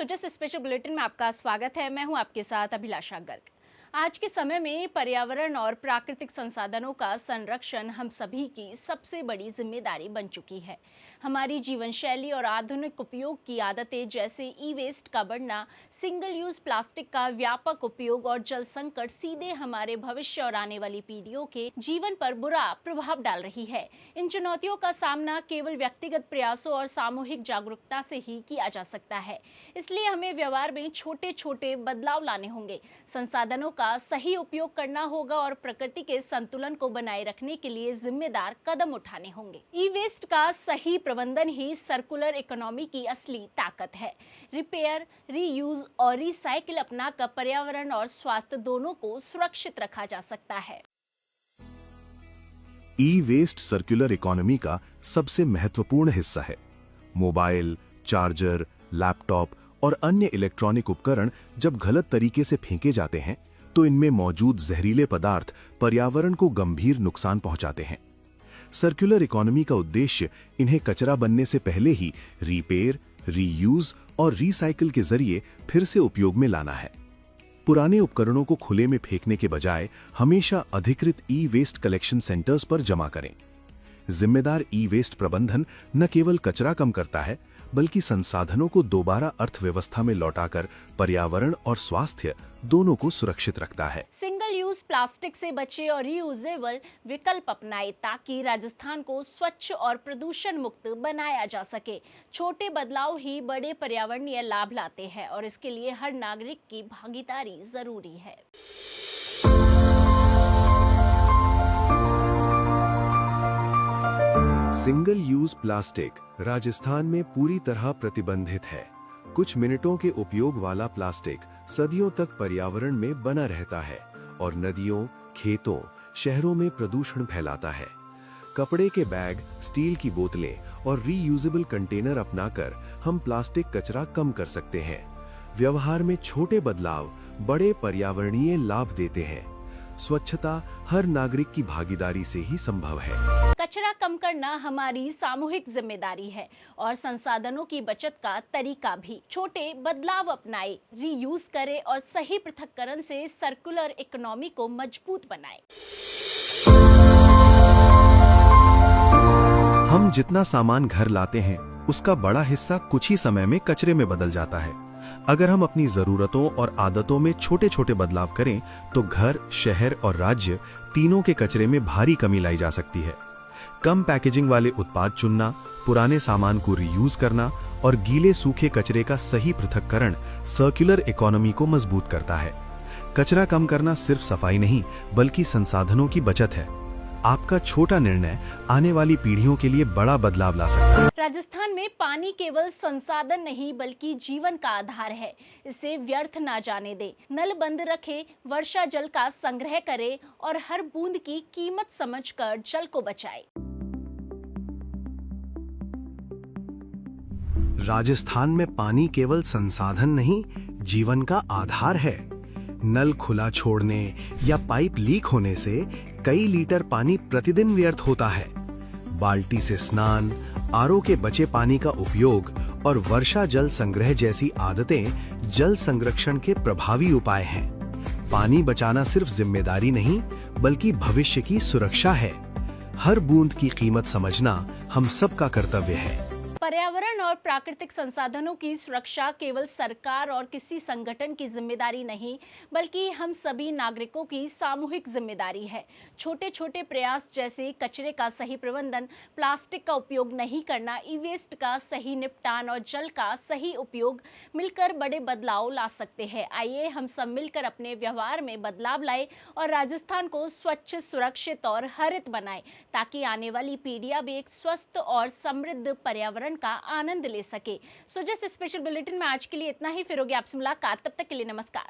Sujas special bulletin में आपका स्वागत है। मैं हूं आपके साथ अभिलाषा गर्ग। आज के समय में पर्यावरण और प्राकृतिक संसाधनों का संरक्षण हम सभी की सबसे बड़ी जिम्मेदारी बन चुकी है। हमारी जीवन शैली और आधुनिक उपयोग की आदतें जैसे ई वेस्ट का बढ़ना, सिंगल यूज प्लास्टिक का व्यापक उपयोग और जल संकट सीधे हमारे भविष्य और आने वाली पीढ़ियों के जीवन पर बुरा प्रभाव डाल रही है। इन चुनौतियों का सामना केवल व्यक्तिगत प्रयासों और सामूहिक जागरूकता से ही किया जा सकता है। इसलिए हमें व्यवहार में छोटे छोटे बदलाव लाने होंगे, संसाधनों का सही उपयोग करना होगा और प्रकृति के संतुलन को बनाए रखने के लिए जिम्मेदार कदम उठाने होंगे। ई वेस्ट का सही प्रबंधन ही सर्कुलर इकोनॉमी की असली ताकत है। रिपेयर, रीयूज और रिसाइकिल अपनाकर पर्यावरण और स्वास्थ्य दोनों को सुरक्षित रखा जा सकता है। ई वेस्ट सर्कुलर इकोनॉमी का सबसे महत्वपूर्ण हिस्सा है। मोबाइल, चार्जर, लैपटॉप और अन्य इलेक्ट्रॉनिक उपकरण जब गलत तरीके से फेंके जाते हैं तो इनमें मौजूद जहरीले पदार्थ पर्यावरण को गंभीर नुकसान पहुंचाते हैं। सर्कुलर इकोनॉमी का उद्देश्य इन्हें कचरा बनने से पहले ही रिपेयर, रीयूज और रिसाइकिल के जरिए फिर से उपयोग में लाना है। पुराने उपकरणों को खुले में फेंकने के बजाय हमेशा अधिकृत ई वेस्ट कलेक्शन सेंटर्स पर जमा करें। जिम्मेदार ई वेस्ट प्रबंधन न केवल कचरा कम करता है बल्कि संसाधनों को दोबारा अर्थव्यवस्था में लौटाकर पर्यावरण और स्वास्थ्य दोनों को सुरक्षित रखता है। सिंगल यूज प्लास्टिक से बचे और रीयूजेबल विकल्प अपनाएं ताकि राजस्थान को स्वच्छ और प्रदूषण मुक्त बनाया जा सके। छोटे बदलाव ही बड़े पर्यावरणीय लाभ लाते हैं और इसके लिए हर नागरिक की भागीदारी जरूरी है। सिंगल यूज प्लास्टिक राजस्थान में पूरी तरह प्रतिबंधित है। कुछ मिनटों के उपयोग वाला प्लास्टिक सदियों तक पर्यावरण में बना रहता है और नदियों, खेतों, शहरों में प्रदूषण फैलाता है। कपड़े के बैग, स्टील की बोतलें और रीयूजेबल कंटेनर अपनाकर हम प्लास्टिक कचरा कम कर सकते हैं। व्यवहार में छोटे बदलाव बड़े पर्यावरणीय लाभ देते हैं। स्वच्छता हर नागरिक की भागीदारी से ही संभव है। कचरा कम करना हमारी सामूहिक जिम्मेदारी है और संसाधनों की बचत का तरीका भी। छोटे बदलाव अपनाएं, रीयूज करें और सही पृथक्करण से सर्कुलर इकोनॉमी को मजबूत बनाएं। हम जितना सामान घर लाते हैं उसका बड़ा हिस्सा कुछ ही समय में कचरे में बदल जाता है। अगर हम अपनी जरूरतों और आदतों में छोटे छोटे बदलाव करें तो घर, शहर और राज्य तीनों के कचरे में भारी कमी लाई जा सकती है। कम पैकेजिंग वाले उत्पाद चुनना, पुराने सामान को रीयूज करना और गीले सूखे कचरे का सही पृथक्करण सर्कुलर इकोनॉमी को मजबूत करता है। कचरा कम करना सिर्फ सफाई नहीं बल्कि संसाधनों की बचत है। आपका छोटा निर्णय आने वाली पीढ़ियों के लिए बड़ा बदलाव ला सकता है। राजस्थान में पानी केवल संसाधन नहीं बल्कि जीवन का आधार है। इसे व्यर्थ ना जाने दे। नल बंद रखें, वर्षा जल का संग्रह करें और हर बूंद की कीमत समझकर जल को बचाएं। राजस्थान में पानी केवल संसाधन नहीं, जीवन का आधार है। नल खुला छोड़ने या पाइप लीक होने से कई लीटर पानी प्रतिदिन व्यर्थ होता है। बाल्टी से स्नान, आरओ के बचे पानी का उपयोग और वर्षा जल संग्रह जैसी आदतें जल संरक्षण के प्रभावी उपाय हैं। पानी बचाना सिर्फ जिम्मेदारी नहीं बल्कि भविष्य की सुरक्षा है। हर बूंद की कीमत समझना हम सबका कर्तव्य है। पर्यावरण और प्राकृतिक संसाधनों की सुरक्षा केवल सरकार और किसी संगठन की जिम्मेदारी नहीं बल्कि हम सभी नागरिकों की सामूहिक जिम्मेदारी है। छोटे छोटे प्रयास जैसे कचरे का सही प्रबंधन, प्लास्टिक का उपयोग नहीं करना, ई वेस्ट का सही निपटान और जल का सही उपयोग मिलकर बड़े बदलाव ला सकते हैं। आइए हम सब मिलकर अपने व्यवहार में बदलाव लाए और राजस्थान को स्वच्छ, सुरक्षित और हरित बनाए ताकि आने वाली पीढ़ियां भी एक स्वस्थ और समृद्ध पर्यावरण का आनंद ले सके। सुजस स्पेशल बुलेटिन में आज के लिए इतना ही। फिर होगी आपसे मुलाकात, तब तक के लिए नमस्कार।